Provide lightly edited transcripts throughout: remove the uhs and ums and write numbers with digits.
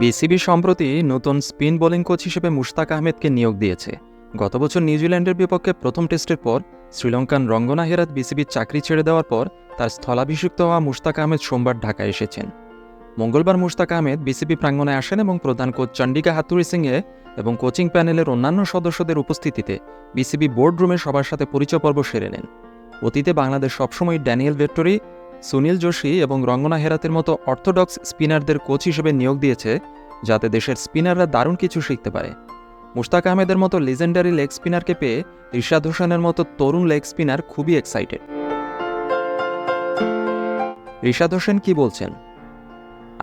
BCB সম্প্রতি নতুন spin bowling coach হিসেবে মুশতাক আহমেদকে নিয়োগ দিয়েছে। গত বছর নিউজিল্যান্ডের বিপক্ষে প্রথম টেস্টের পর শ্রীলঙ্কান রঙ্গনা হেরাত বিসিবির চাকরি ছেড়ে দেওয়ার পর তার স্থলাভিষিক্ত হওয়া মুশতাক আহমেদ সোমবার ঢাকায় এসেছেন। মঙ্গলবার মুশতাক আহমেদ বিসিবি প্রাঙ্গণে আসেন এবং প্রধান কোচ চন্ডিকা হাথুরুসিংহে এবং কোচিং প্যানেলের অন্যান্য সদস্যদের উপস্থিতিতে বিসিবি বোর্ড রুমে সবার সাথে পরিচয় পর্ব সেরে নেন। অতীতে বাংলাদেশ সবসময় ড্যানিয়েল ভেট্টরি, সুনীল যোশী এবং রঙ্গনা হেরাতের মতো অর্থোডক্স স্পিনারদের কোচ হিসেবে নিয়োগ দিয়েছে, যাতে দেশের স্পিনাররা দারুণ কিছু শিখতে পারে। মুশতাক আহমেদের মতো লিজেন্ডারি লেগ স্পিনারকে পেয়ে রিশাদ হোসেনের মতো তরুণ লেগ স্পিনার খুবই এক্সাইটেড। রিশাদ হোসেন কি বলছেন?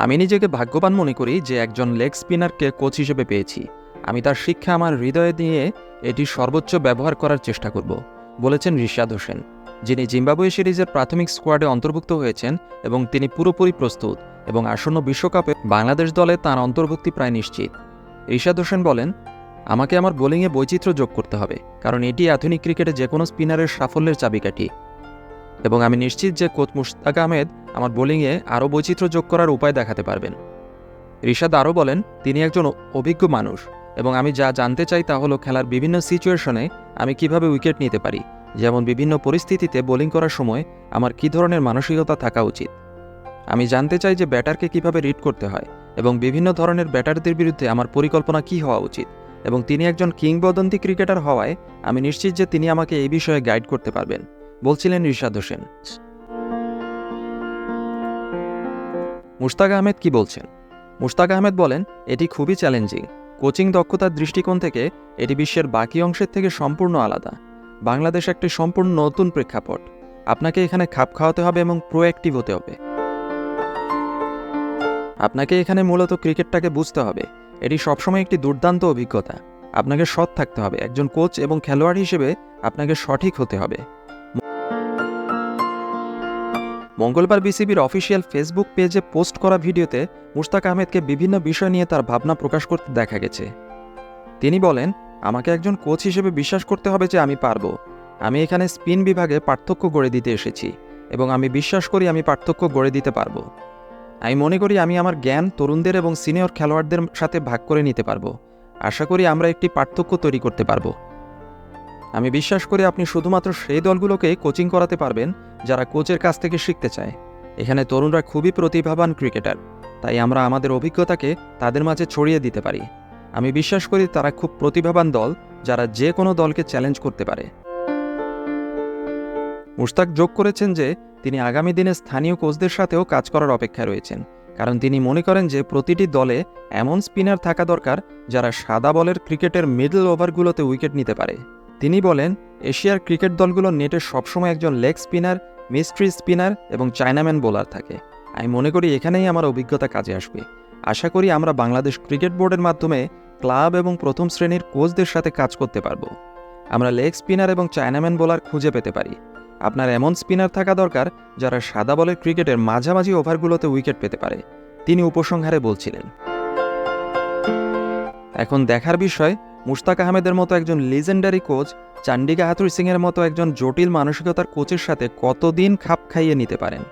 আমি নিজেকে ভাগ্যবান মনে করি যে একজন লেগ স্পিনারকে কোচ হিসেবে পেয়েছি। আমি তার শিক্ষা আমার হৃদয়ে নিয়ে এটি সর্বোচ্চ ব্যবহার করার চেষ্টা করব, বলেছেন রিশাদ হোসেন, যিনি জিম্বাবুয়ে সিরিজের প্রাথমিক স্কোয়াডে অন্তর্ভুক্ত হয়েছেন এবং তিনি পুরোপুরি প্রস্তুত এবং আসন্ন বিশ্বকাপে বাংলাদেশ দলে তাঁর অন্তর্ভুক্তি প্রায় নিশ্চিত। রিশাদ হোসেন বলেন, আমাকে আমার বোলিংয়ে বৈচিত্র্য যোগ করতে হবে, কারণ এটি আধুনিক ক্রিকেটে যে কোনো স্পিনারের সাফল্যের চাবিকাঠি, এবং আমি নিশ্চিত যে কোচ মুশতাক আহমেদ আমার বোলিংয়ে আরও বৈচিত্র্য যোগ করার উপায় দেখাতে পারবেন। রিশাদ আরও বলেন, তিনি একজন অভিজ্ঞ মানুষ এবং আমি যা জানতে চাই তা হলো খেলার বিভিন্ন সিচুয়েশনে আমি কিভাবে উইকেট নিতে পারি, যেমন বিভিন্ন পরিস্থিতিতে বোলিং করার সময় আমার কী ধরনের মানসিকতা থাকা উচিত। আমি জানতে চাই যে ব্যাটারকে কিভাবে রিড করতে হয় এবং বিভিন্ন ধরনের ব্যাটারদের বিরুদ্ধে আমার পরিকল্পনা কী হওয়া উচিত, এবং তিনি একজন কিংবদন্তি ক্রিকেটার হওয়ায় আমি নিশ্চিত যে তিনি আমাকে এই বিষয়ে গাইড করতে পারবেন, বলছিলেন রিশাদ হোসেন। মুশতাক আহমেদ কি বলছেন? মুশতাক আহমেদ বলেন, এটি খুবই চ্যালেঞ্জিং। কোচিং দক্ষতার দৃষ্টিকোণ থেকে এটি বিশ্বের বাকি অংশের থেকে সম্পূর্ণ আলাদা। বাংলাদেশ একটি সম্পূর্ণ নতুন প্রেক্ষাপট। আপনাকে এখানে খাপ খাওয়াতে হবে এবং প্রোঅ্যাক্টিভ হতে হবে। আপনাকে এখানে মূলত ক্রিকেটটাকে বুঝতে হবে। এটি সবসময় একটি দুর্দান্ত অভিজ্ঞতা। আপনাকে সৎ থাকতে হবে। একজন কোচ এবং খেলোয়াড় হিসেবে আপনাকে সঠিক হতে হবে। মঙ্গলবার বিসিবির অফিসিয়াল ফেসবুক পেজে পোস্ট করা ভিডিওতে মুশতাক আহমেদকে বিভিন্ন বিষয় নিয়ে তার ভাবনা প্রকাশ করতে দেখা গেছে। তিনি বলেন, আমাকে একজন কোচ হিসেবে বিশ্বাস করতে হবে যে আমি পারব। আমি এখানে স্পিন বিভাগে পার্থক্য গড়ে দিতে এসেছি এবং আমি বিশ্বাস করি আমি পার্থক্য গড়ে দিতে পারব। আমি মনে করি আমি আমার জ্ঞান তরুণদের এবং সিনিয়র খেলোয়াড়দের সাথে ভাগ করে নিতে পারব। আশা করি আমরা একটি পার্থক্য তৈরি করতে পারব। আমি বিশ্বাস করি আপনি শুধুমাত্র সেই দলগুলোকে কোচিং করাতে পারবেন যারা কোচের কাছ থেকে শিখতে চায়। এখানে তরুণরা খুবই প্রতিভাবান ক্রিকেটার, তাই আমরা আমাদের অভিজ্ঞতাকে তাদের মাঝে ছড়িয়ে দিতে পারি। আমি বিশ্বাস করি তারা খুব প্রতিভাবান দল, যারা যে কোনো দলকে চ্যালেঞ্জ করতে পারে। মুশতাক যোগ করেছেন যে তিনি আগামী দিনে স্থানীয় কোচদের সাথেও কাজ করার অপেক্ষায় রয়েছেন, কারণ তিনি মনে করেন যে প্রতিটি দলে এমন স্পিনার থাকা দরকার যারা সাদা বলের ক্রিকেটের মিডল ওভারগুলোতে উইকেট নিতে পারে। তিনি বলেন, এশিয়ার ক্রিকেট দলগুলোর নেটে সবসময় একজন লেগ স্পিনার, মিস্ট্রি স্পিনার এবং চায়নাম্যান বোলার থাকে। আমি মনে করি এখানেই আমার অভিজ্ঞতা কাজে আসবে। আশা করি আমরা বাংলাদেশ ক্রিকেট বোর্ডের মাধ্যমে ক্লাব এবং প্রথম শ্রেণীর কোচদের সাথে কাজ করতে পারব। আমরা লেগ স্পিনার এবং চায়নাম্যান বোলার খুঁজে পেতে পারি। আপনার এমন স্পিনার থাকা দরকার যারা সাদা বলের ক্রিকেটের মাঝামাঝি ওভারগুলোতে উইকেট পেতে পারে, তিনি উপসংহারে বলছিলেন। এখন দেখার বিষয়, মুশতাক আহমেদের মতো একজন লিজেন্ডারি কোচ চন্ডিকা হাথুরুসিংহের মতো একজন জটিল মানসিকতার কোচের সাথে কতদিন খাপ খাইয়ে নিতে পারেন।